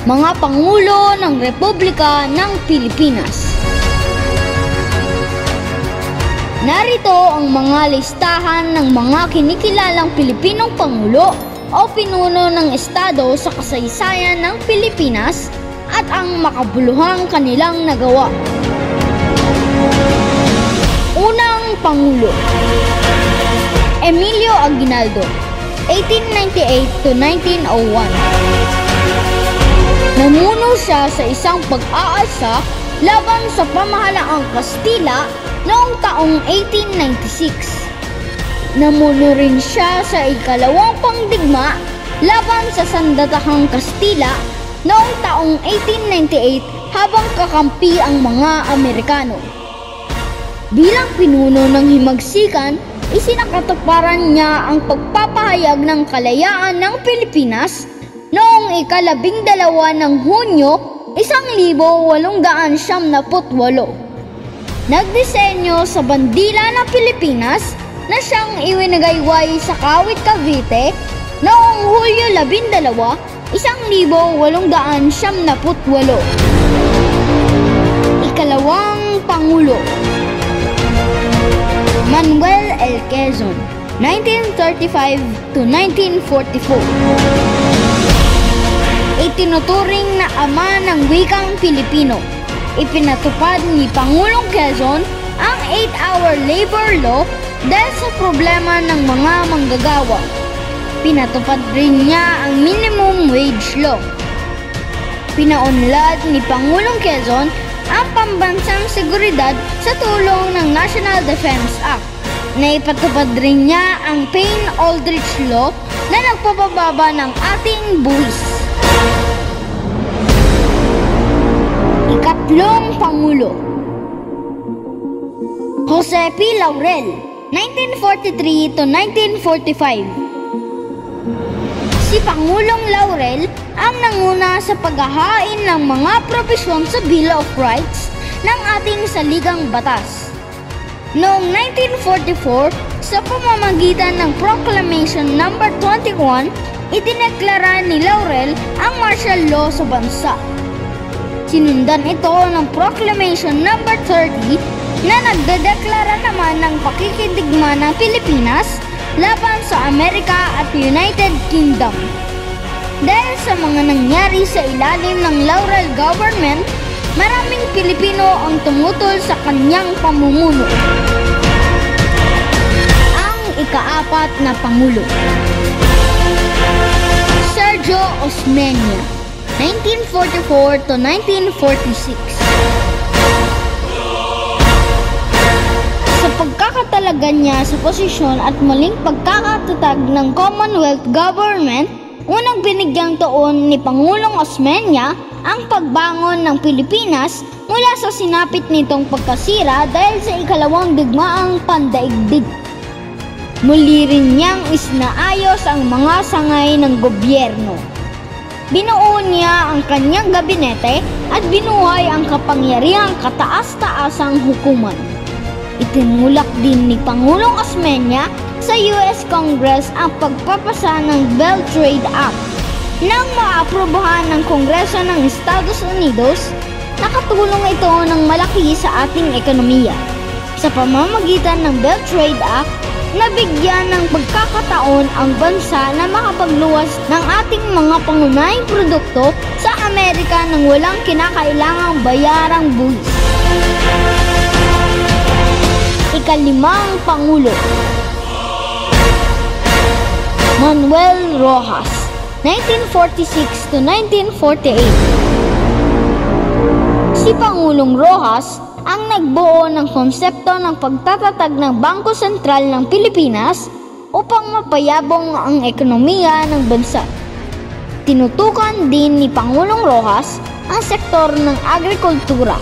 Mga Pangulo ng Republika ng Pilipinas. Narito ang mga listahan ng mga kinikilalang Pilipinong Pangulo o pinuno ng Estado sa kasaysayan ng Pilipinas at ang makabuluhang kanilang nagawa. Unang Pangulo, Emilio Aguinaldo, 1898 to 1901. Namuno siya sa isang pag-aalsa laban sa pamahalaang Kastila noong taong 1896. Namuno rin siya sa ikalawang pangdigma laban sa sandatahang Kastila noong taong 1898 habang kakampi ang mga Amerikano. Bilang pinuno ng himagsikan, isinakatuparan niya ang pagpapahayag ng kalayaan ng Pilipinas noong ika-12 ng Hunyo, 1898. Nagdisenyo sa bandila ng Pilipinas na siyang iwinagayway sa Kawit, Cavite noong Hulyo 12, 1898. Ikalawang Pangulo, Manuel L. Quezon, 1935 to 1944. Itinuturing na ama ng wikang Pilipino. Ipinatupad ni Pangulong Quezon ang 8-hour labor law dahil sa problema ng mga manggagawa. Pinatupad rin niya ang minimum wage law. Pinaunlad ni Pangulong Quezon ang pambansang seguridad sa tulong ng National Defense Act. Naipatupad rin niya ang Payne-Aldrich Law na nagpapababa ng ating buwis. Ikatlong Pangulo, Jose P. Laurel, 1943 to 1945. Si Pangulong Laurel ang nanguna sa paghahain ng mga probisyon sa Bill of Rights ng ating saligang batas. Noong 1944, sa pamamagitan ng Proclamation No. 21, idineklara ni Laurel ang martial law sa bansa. Sinundan ito ng Proclamation No. 30 na nagdedeklara naman ng pakikidigma ng Pilipinas laban sa Amerika at United Kingdom. Dahil sa mga nangyari sa ilalim ng Laurel government, maraming Pilipino ang tumutol sa kanyang pamumuno. Ang ika-4 na Pangulo, Sergio Osmeña, 1944 to 1946. Sa pagkakatalaga niya sa posisyon at muling pagkakatatag ng Commonwealth Government, unang binigyang tuon ni Pangulong Osmeña ang pagbangon ng Pilipinas mula sa sinapit nitong pagkasira dahil sa ikalawang digmaang pandaigdig. Muli rin niyang isinaayos ang mga sangay ng gobyerno. Binuo niya ang kanyang gabinete at binuhay ang kapangyarihang kataas-taasang hukuman. Itinulak din ni Pangulong Osmeña sa US Congress ang pagpapasa ng Bell Trade Act. Nang maaprubahan ng Kongreso ng Estados Unidos, nakatulong ito ng malaki sa ating ekonomiya. Sa pamamagitan ng Bell Trade Act, nabigyan ng pagkakataon ang bansa na makapagluwas ng ating mga pangunahing produkto sa Amerika nang walang kinakailangang bayarang buwis. Ika-5 Pangulo, Manuel Rojas, 1946 to 1948. Si Pangulong Rojas ang nagbuo ng konsepto ng pagtatatag ng Bangko Sentral ng Pilipinas upang mapayabong ang ekonomiya ng bansa. Tinutukan din ni Pangulong Rojas ang sektor ng agrikultura.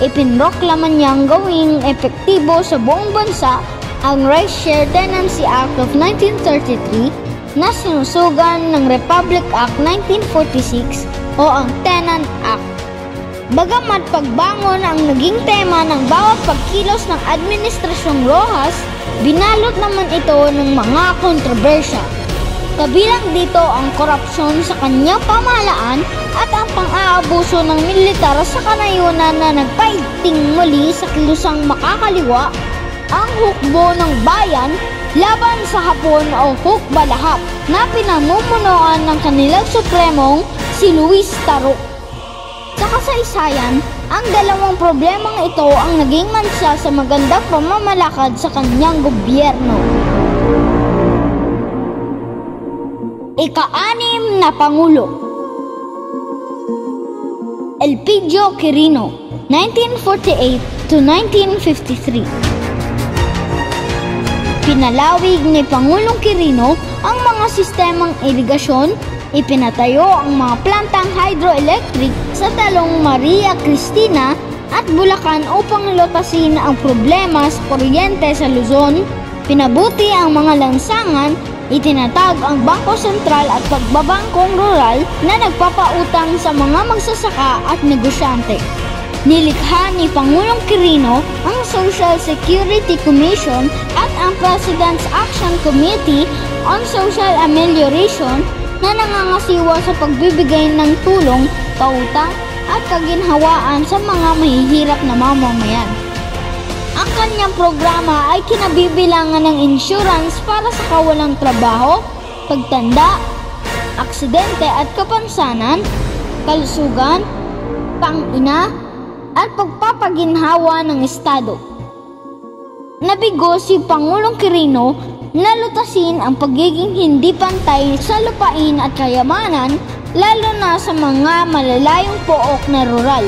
Ipinroklaman niyang gawing epektibo sa buong bansa ang Rice Share Tenancy Act of 1933 na sinusugan ng Republic Act 1946 o ang Tenant Act. Bagamat pagbangon ang naging tema ng bawat pagkilos ng Administrasyong Rojas, binalot naman ito ng mga kontrobersya. Kabilang dito ang korupsyon sa kanyang pamahalaan at ang pang-aabuso ng militar sa kanayunan na nagpaigting muli sa kilusang makakaliwa ang hukbo ng bayan laban sa Hapon o Hukbalahap na pinamumunuan ng kanilang supremong si Luis Taruk. Sa kasaysayan, ang dalawang problemang ito ang naging mansa sa magandang pamamalakad sa kanyang gobyerno. Ika-6 na Pangulo, Elpidio Quirino, 1948 to 1953. Pinalawig ni Pangulong Quirino ang mga sistemang irigasyon, ipinatayo ang mga plantang hydroelectric sa talong Maria Cristina at Bulacan upang lutasin ang problema sa kuryente sa Luzon, pinabuti ang mga lansangan, itinatag ang Bangko Sentral at pagbabangkong rural na nagpapautang sa mga magsasaka at negosyante. Nilikha ni Pangulong Quirino ang Social Security Commission at ang President's Action Committee on Social Amelioration na nangangasiwa sa pagbibigay ng tulong, pautang at kaginhawaan sa mga mahihirap na mamamayan. Ang kanyang programa ay kinabibilangan ng insurance para sa kawalang trabaho, pagtanda, aksidente at kapansanan, kalusugan, pang-ina, at pagpapaginhawa ng Estado. Nabigo si Pangulong Quirino na lutasin ang pagiging hindi pantay sa lupain at kayamanan, lalo na sa mga malalayong pook na rural.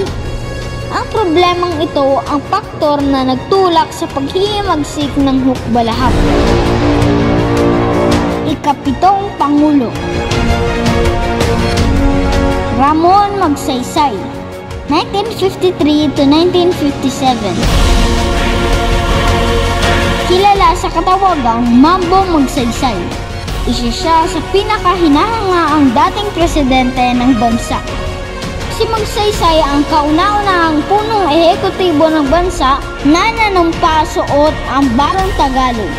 Ang problemang ito ang faktor na nagtulak sa paghihimagsik ng Hukbalahap. Ika-7 Pangulo, Ramon Magsaysay, 1953 to 1957. Kilala sa katawagang Mambo Magsaysay. Isa siya sa pinakahinahangaang dating presidente ng bansa. Si Magsaysay ang kauna-unahang punong ehekutibo ng bansa na nanumpa suot ang Barong Tagalog.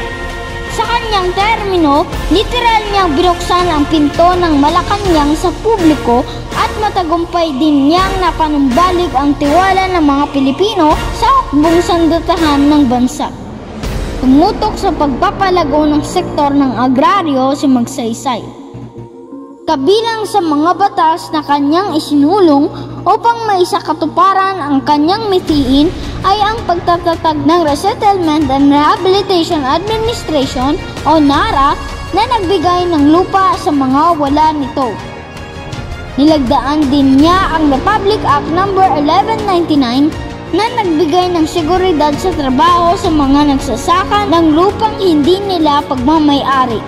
Sa kanyang termino, literal niyang binuksan ang pinto ng Malacanang sa publiko at matagumpay din niyang napanumbalik ang tiwala ng mga Pilipino sa hukbong sandatahan ng bansa. Tumutok sa pagpapalago ng sektor ng agraryo si Magsaysay. Kabilang sa mga batas na kanyang isinulong upang maisakatuparan ang kanyang mithiin ay ang pagtatatag ng Resettlement and Rehabilitation Administration o NARA na nagbigay ng lupa sa mga wala nito. Nilagdaan din niya ang Republic Act No. 1199 na nagbigay ng seguridad sa trabaho sa mga nagsasaka ng lupang hindi nila pagmamay-ari.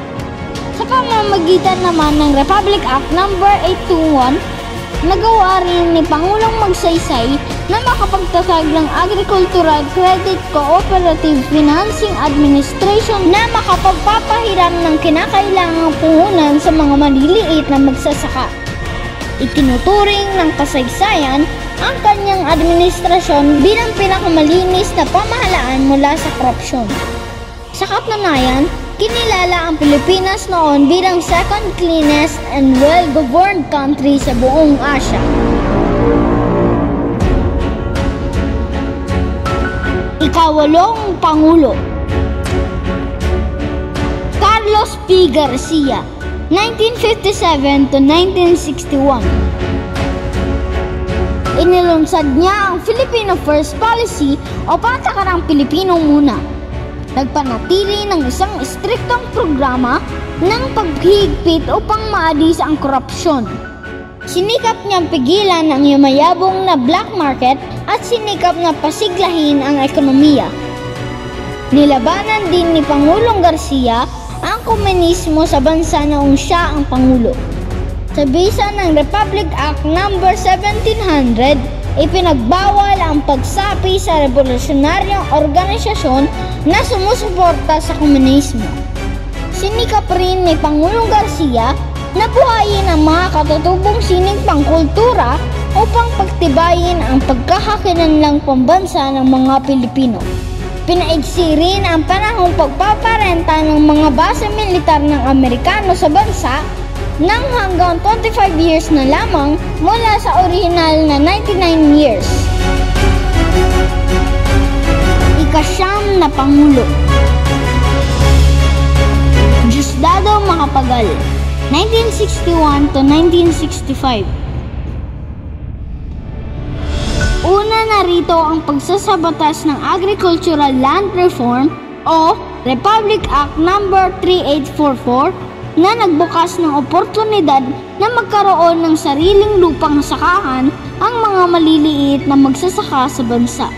Sa pamamagitan naman ng Republic Act No. 821, nagawa rin ni Pangulong Magsaysay na makapagtatag ng Agricultural Credit Cooperative Financing Administration na makapagpapahiram ng kinakailangang puhunan sa mga maliliit na magsasaka. Itinuturing ng kasaysayan ang kanyang administrasyon bilang pinakamalinis na pamahalaan mula sa korupsyon. Sa katunayan, kinilala ang Pilipinas noon bilang second cleanest and well-governed country sa buong Asia. Ika-8 Pangulo, Carlos P. Garcia, 1957 to 1961. Inilunsad niya ang Filipino First Policy o patakarang Pilipino muna. Nagpanatili ng isang istriktong programa ng paghigpit upang maalis ang korupsyon. Sinikap niyang pigilan ang yumayabong na black market at sinikap na pasiglahin ang ekonomiya. Nilabanan din ni Pangulong Garcia ang komunismo sa bansa noong siya ang Pangulo. Sa bisa ng Republic Act No. 1700, ipinagbawal ang pagsapi sa revolusyonaryong organisasyon na sumusuporta sa komunismo. Sinikap rin ni Pangulong Garcia na buhayin ang mga katutubong sining pangkultura upang pagtibayin ang pagkakakilanlang pambansa ng mga Pilipino. Pinaigsi rin ang panahong pagpaparenta ng mga base militar ng Amerikano sa bansa nang hanggang 25 years na lamang mula sa orihinal na 99 years. Ika-9 na Pangulo, Diosdado Macapagal, 1961 to 1965. Una narito ang pagsasabatas ng Agricultural Land Reform o Republic Act No. 3844 na nagbukas ng oportunidad na magkaroon ng sariling lupang sakahan ang mga maliliit na magsasaka sa bansa.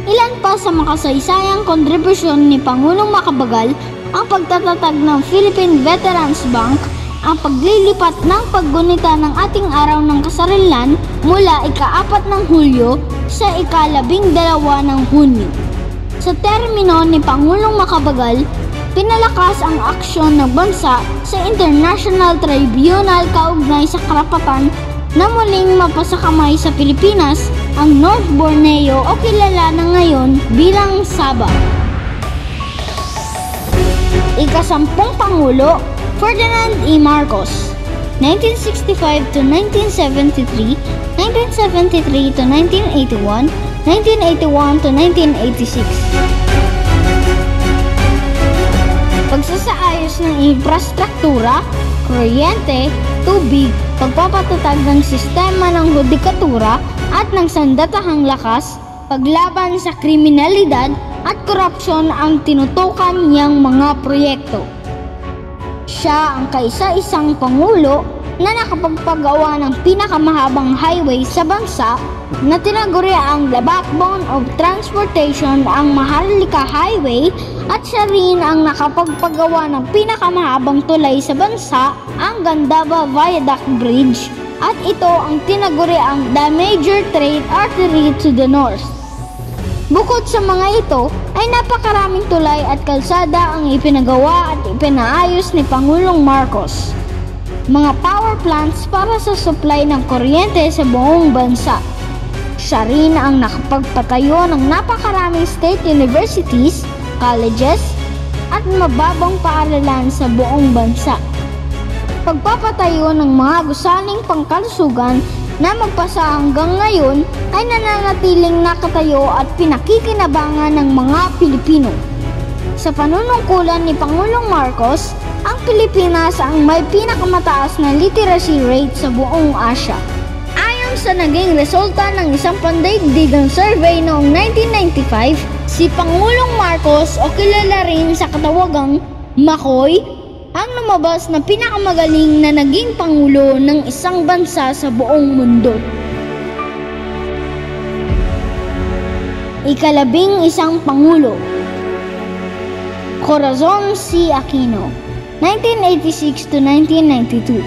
Ilan pa sa makasaysayang kontribusyon ni Pangulong Macapagal ang pagtatatag ng Philippine Veterans Bank, ang paglilipat ng paggunita ng ating araw ng kasarilan mula ika-4 ng Hulyo sa ika-12 ng Hunyo. Sa termino ni Pangulong Macapagal, pinalakas ang aksyon ng bansa sa International Tribunal kaugnay sa karapatan na muling mapasakamay sa Pilipinas ang North Borneo o kilala na ngayon bilang Sabah. Ika-10 Pangulo, Ferdinand E. Marcos, 1965 to 1973, 1973 to 1981, 1981 to 1986. Pagsasaayos ng infrastruktura, kuryente, tubig, pagpapatatag ng sistema ng hudikatura at ng sandatahang lakas, paglaban sa kriminalidad at korupsyon ang tinutukan niyang mga proyekto. Siya ang kaisa-isang Pangulo na nakapagpagawa ng pinakamahabang highway sa bansa na tinaguri ang The Backbone of Transportation, ang Maharlika Highway, at siya rin ang nakapagpagawa ng pinakamahabang tulay sa bansa, ang Gandaba Viaduct Bridge, at ito ang tinaguri ang The Major Trade Artery to the North. Bukod sa mga ito, ay napakaraming tulay at kalsada ang ipinagawa at ipinaayos ni Pangulong Marcos. Mga power plants para sa supply ng kuryente sa buong bansa. Siya rin ang nakapagpatayo ng napakaraming state universities, colleges, at mababang paaralan sa buong bansa. Pagpapatayo ng mga gusaling pangkalusugan na magpasa hanggang ngayon ay nananatiling nakatayo at pinakikinabangan ng mga Pilipino. Sa panunungkulan ni Pangulong Marcos, ang Pilipinas ang may pinakamataas na literacy rate sa buong Asia. Ayon sa naging resulta ng isang pandaigdigang survey noong 1995, si Pangulong Marcos o kilala rin sa katawagang Makoy, ang lumabas na pinakamagaling na naging Pangulo ng isang bansa sa buong mundo. Ika-11 Pangulo, Corazon C. Aquino, 1986 to 1992.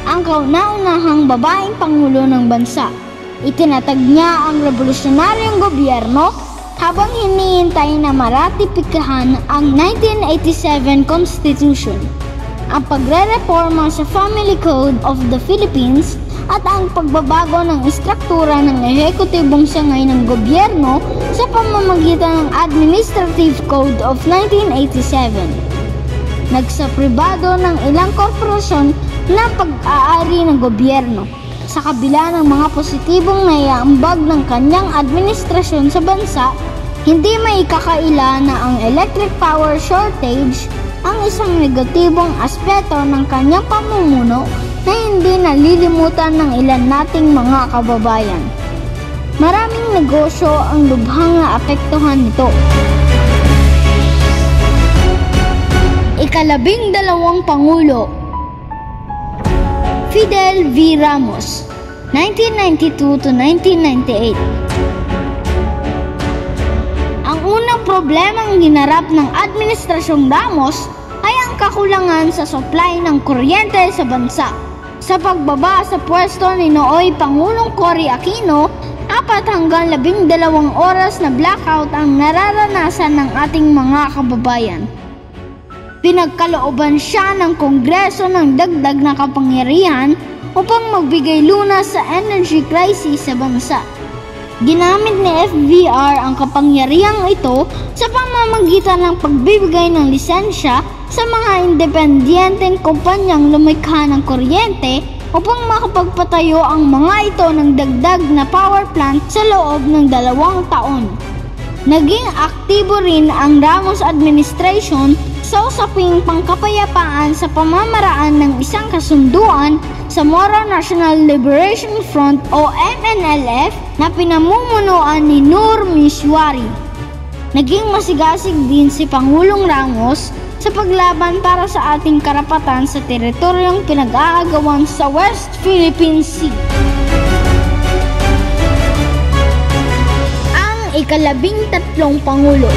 Ang kauna-unahang babaeng Pangulo ng bansa. Itinatag niya ang revolusyonaryong gobyerno habang hinihintay na maratipikahan ang 1987 Constitution, ang pagre-reforma sa Family Code of the Philippines at ang pagbabago ng istruktura ng ehekutibong sangay ng gobyerno sa pamamagitan ng Administrative Code of 1987. Nagsapribado ng ilang korporasyon na pag-aari ng gobyerno. Sa kabila ng mga positibong naiaambag ng kanyang administrasyon sa bansa, hindi may ikakaila na ang electric power shortage ang isang negatibong aspeto ng kanyang pamumuno na hindi nalilimutan ng ilan nating mga kababayan. Maraming negosyo ang lubhang naapektuhan nito. Ika-12 Pangulo, Fidel V. Ramos, 1992 to 1998. Ang unang problemang ginarap ng Administrasyong Ramos ay ang kakulangan sa supply ng kuryente sa bansa. Sa pagbaba sa pwesto ni nooy Pangulong Cory Aquino, 4 hanggang 12 oras na blackout ang nararanasan ng ating mga kababayan. Pinagkalooban siya ng Kongreso ng dagdag na kapangyarihan upang magbigay lunas sa energy crisis sa bansa. Ginamit ni FVR ang kapangyarihang ito sa pamamagitan ng pagbibigay ng lisensya sa mga independenteng kumpanyang lumikha ng kuryente upang makapagpatayo ang mga ito ng dagdag na power plant sa loob ng 2 taon. Naging aktibo rin ang Ramos administration sa usaping pangkapayapaan sa pamamaraan ng isang kasunduan sa Moro National Liberation Front o MNLF na pinamumunuan ni Nur Mishwari. Naging masigasig din si Pangulong Ramos sa paglaban para sa ating karapatan sa teritoryong pinag-aagawan sa West Philippine Sea. Ang ika-13 Pangulo,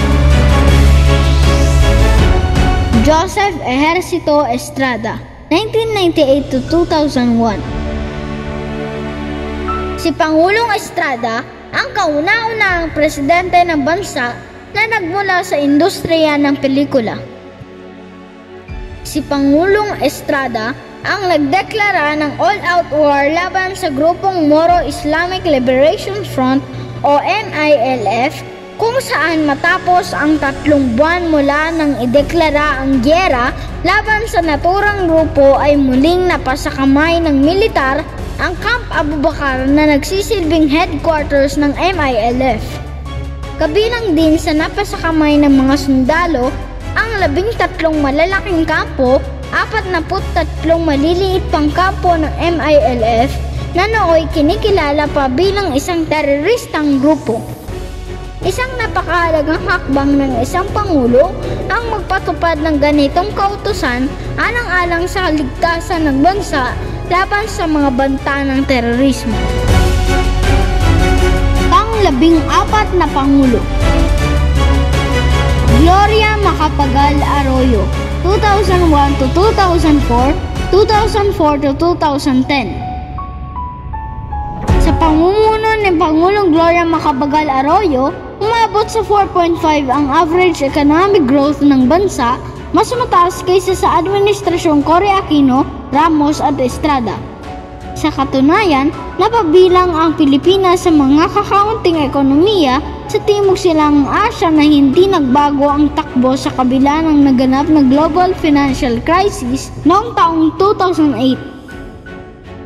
Joseph Ejercito Estrada, 1998 to 2001. Si Pangulong Estrada ang kauna-unahang presidente ng bansa na nagmula sa industriya ng pelikula. Si Pangulong Estrada ang nagdeklara ng all-out war laban sa grupong Moro Islamic Liberation Front o MILF, kung saan matapos ang 3 buwan mula nang ideklara ang gyera laban sa naturang grupo ay muling napasakamay ng militar ang Camp Abu Bakar na nagsisilbing headquarters ng MILF. Kabilang din sa napasakamay ng mga sundalo ang 13 malalaking kampo, 43 maliliit pang kampo ng MILF na nooy kinikilala pa bilang isang teroristang grupo. Isang napakahalagang hakbang ng isang pangulo ang magpatupad ng ganitong kautusan alang-alang sa kaligtasan ng bansa laban sa mga banta ng terorismo. Pang-14 na Pangulo, Gloria Macapagal Arroyo, 2001 to 2004, 2004 to 2010. Sa pamumuno ni Pangulong Gloria Macapagal Arroyo, umabot sa 4.5 ang average economic growth ng bansa, mas mataas kaysa sa administrasyong Cory Aquino, Ramos at Estrada. Sa katunayan, napabilang ang Pilipinas sa mga kakaunting ekonomiya sa Timog Silangang Asya na hindi nagbago ang takbo sa kabila ng naganap na global financial crisis noong taong 2008.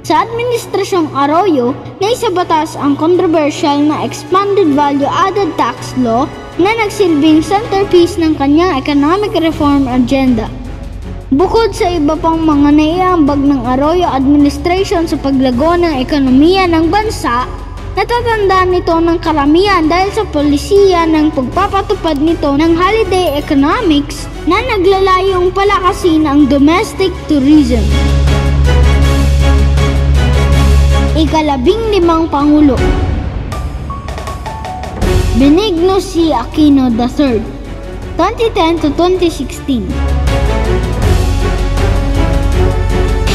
Sa Administrasyong Arroyo, naisabatas ang controversial na Expanded Value Added Tax Law na nagsilbing centerpiece ng kanyang economic reform agenda. Bukod sa iba pang mga naiambag ng Arroyo administration sa paglago ng ekonomiya ng bansa, natatandaan nito ng karamihan dahil sa polisiya ng pagpapatupad nito ng holiday economics na naglalayong palakasin ang domestic tourism. Ika-15 Pangulo, Benigno C. Aquino III, 2010 to 2016.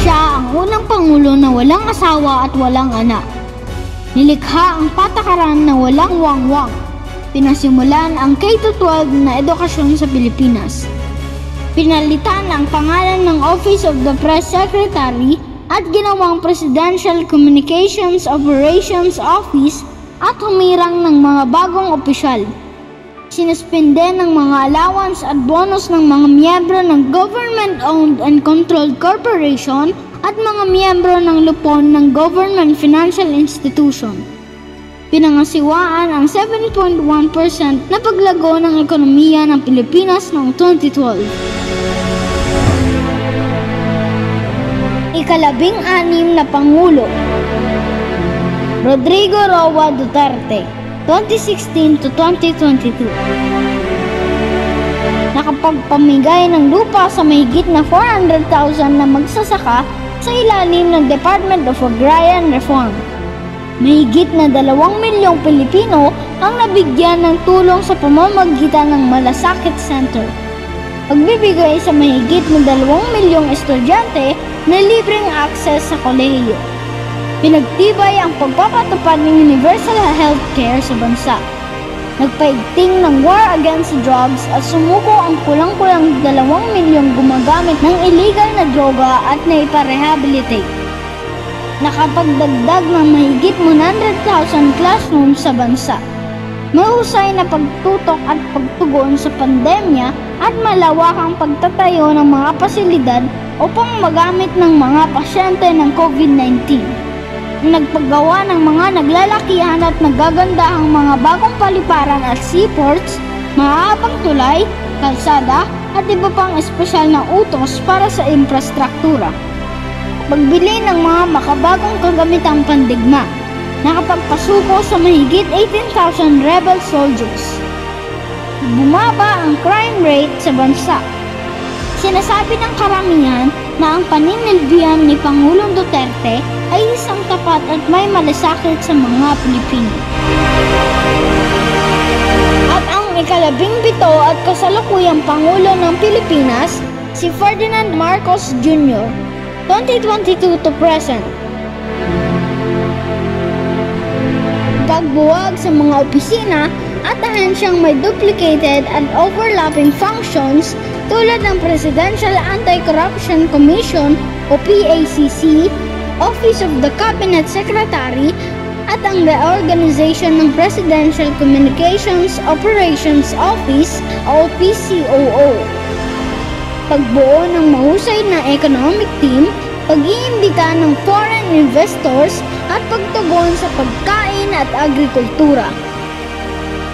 Siya ang unang pangulo na walang asawa at walang anak. Nilikha ang patakaran na walang wangwang. Pinasimulan ang K-12 na edukasyon sa Pilipinas. Pinalitan ang pangalan ng Office of the Press Secretary at ginawang Presidential Communications Operations Office at humirang ng mga bagong opisyal. Sinuspinde ng mga allowance at bonus ng mga miyembro ng government-owned and controlled corporation at mga miyembro ng lupon ng government financial institution. Pinangasiwaan ang 7.1% na paglago ng ekonomiya ng Pilipinas noong 2012. Ika-16 na Pangulo, Rodrigo Roa Duterte, 2016 to 2022. Nakapagpamigay ng lupa sa mahigit na 400,000 na magsasaka sa ilalim ng Department of Agrarian Reform. Mahigit na 2 milyong Pilipino ang nabigyan ng tulong sa pamamagitan ng Malasakit Center. Pagbibigay sa mahigit na 2 milyong estudyante na libreng access sa kolehiyo. Pinagtibay ang pagpapatupad ng universal healthcare sa bansa. Nagpaigting ng war against drugs at sumuko ang kulang-kulang 2 milyong gumagamit ng illegal na droga at naiparehabilitate. nakapagdagdag ng mahigit 100,000 classrooms sa bansa. Mahusay na pagtutok at pagtugon sa pandemya at malawakang pagtatayo ng mga pasilidad upang magamit ng mga pasyente ng COVID-19. Nagpagawa ng mga naglalakihan at nagagandahang mga bagong paliparan at seaports, mahabang tulay, kalsada at iba pang espesyal na utos para sa infrastruktura. Pagbili ng mga makabagong kagamitang pandigma, nakapagpasuko sa mahigit 18,000 rebel soldiers. Bumaba ang crime rate sa bansa. Sinasabi ng karamihan na ang paninilbihan ni Pangulong Duterte ay isang tapat at may malasakit sa mga Pilipino. At ang ika-17 at kasalukuyang Pangulo ng Pilipinas, si Ferdinand Marcos Jr., 2022 to present. Pagbuwag sa mga opisina at ahensyang may duplicated and overlapping functions tulad ng Presidential Anti-Corruption Commission o PACC, Office of the Cabinet Secretary at ang reorganization ng Presidential Communications Operations Office o PCOO. Pagbuo ng mahusay na economic team, pag-iimbita ng foreign investors at pagtugon sa pagkain at agrikultura.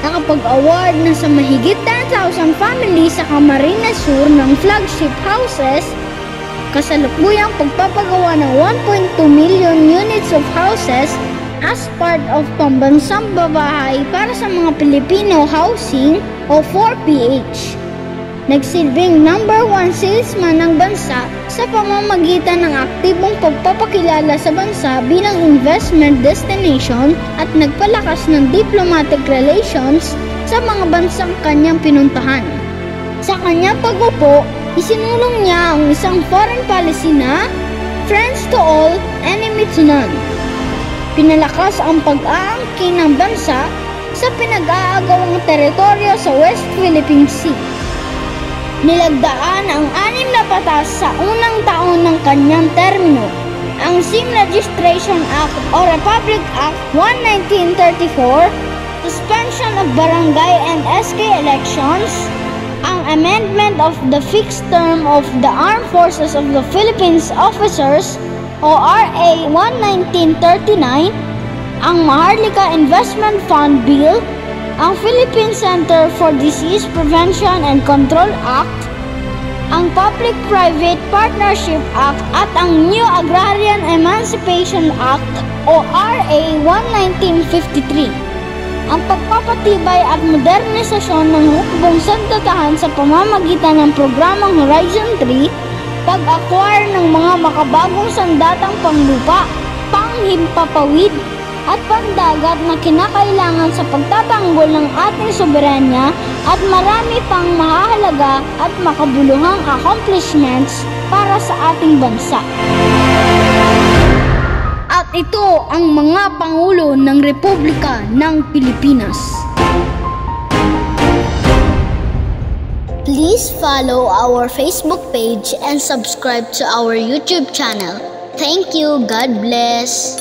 Nakapag-award na sa mahigit 10,000 families sa Camarines Sur ng flagship houses, kasalukuyang pagpapagawa ng 1.2 million units of houses as part of Pambansang Babahay para sa mga Pilipino Housing o 4PH. Nagsilbing number 1 salesman ng bansa sa pamamagitan ng aktibong pagpapakilala sa bansa bilang investment destination at nagpalakas ng diplomatic relations sa mga bansang kanyang pinuntahan. Sa kanyang pag-upo, isinulong niya ang isang foreign policy na friends to all, enemy to none. Pinalakas ang pag-aangkin ng bansa sa pinag-aagawang teritoryo sa West Philippine Sea. Nilagdaan ang 6 na batas sa unang taon ng kanyang termino, ang SIM Registration Act o Republic Act 1/1934, Suspension of Barangay and SK Elections, ang Amendment of the Fixed Term of the Armed Forces of the Philippines Officers o RA 1/1939, ang Maharlika Investment Fund Bill, ang Philippine Center for Disease Prevention and Control Act, ang Public-Private Partnership Act at ang New Agrarian Emancipation Act o RA 1/1953. Ang pagpapatibay at modernisasyon ng hukbong sanggatahan sa pamamagitan ng programang Horizon 3, pag-acquire ng mga makabagong sandatang panglupa, panghimpapawid, at pandagat na kinakailangan sa pagtatanggol ng ating soberanya at marami pang mahahalaga at makabuluhang accomplishments para sa ating bansa. At ito ang mga Pangulo ng Republika ng Pilipinas. Please follow our Facebook page and subscribe to our YouTube channel. Thank you. God bless.